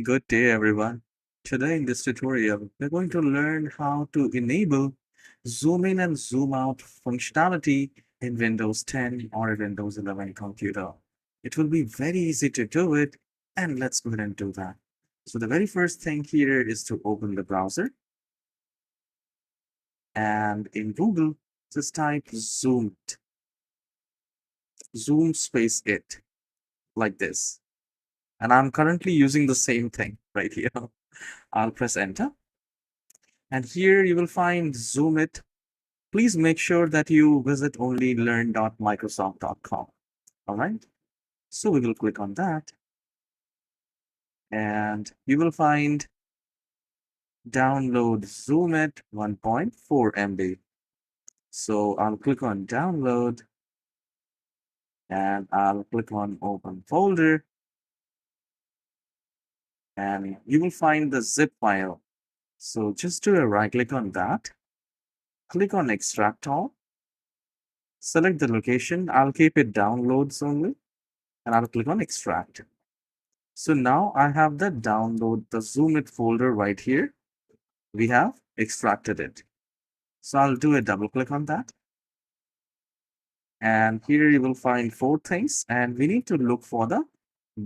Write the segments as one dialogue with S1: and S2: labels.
S1: Good day, everyone. Today in this tutorial, we're going to learn how to enable zoom in and zoom out functionality in Windows 10 or a Windows 11 computer. It will be very easy to do it, and let's go ahead and do that. So the very first thing here is to open the browser, and in Google, just type ZoomIt, Zoom space it, like this. And I'm currently using the same thing right here. I'll press enter. And here you will find ZoomIt. Please make sure that you visit only learn.microsoft.com. All right. So we will click on that. And you will find download ZoomIt 1.4 MB. So I'll click on download and I'll click on open folder. And you will find the zip file. So just do a right click on that. Click on extract all. Select the location. I'll keep it downloads only. And I'll click on extract. So now I have the download the ZoomIt folder right here. We have extracted it. So I'll do a double click on that. And here you will find 4 things. And we need to look for the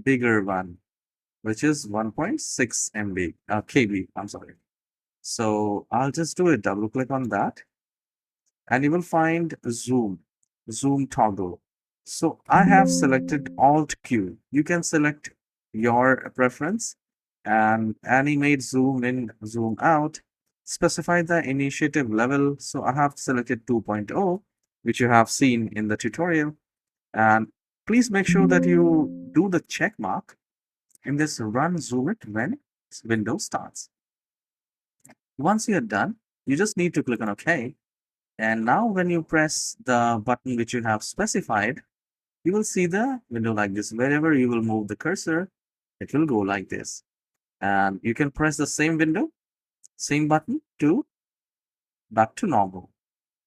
S1: bigger one, which is 1.6 MB, KB, I'm sorry. So I'll just do a double click on that. And you will find zoom toggle. So I have selected Alt Q. You can select your preference and animate zoom in, zoom out. Specify the initiative level. So I have selected 2.0, which you have seen in the tutorial. And please make sure that you do the check mark in this run ZoomIt when Windows starts. Once you're done, you just need to click on OK. And now when you press the button which you have specified, you will see the window like this. Wherever you will move the cursor, it will go like this. And you can press the same window, same button to back to normal.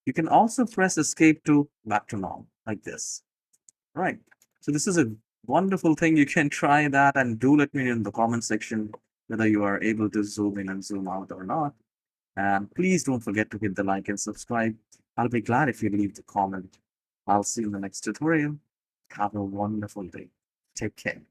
S1: You can also press escape to back to normal like this. Right. So this is a wonderful thing. You can try that and do let me know in the comment section whether you are able to zoom in and zoom out or not. And please don't forget to hit the like and subscribe. I'll be glad if you leave the comment. I'll see you in the next tutorial. Have a wonderful day. Take care.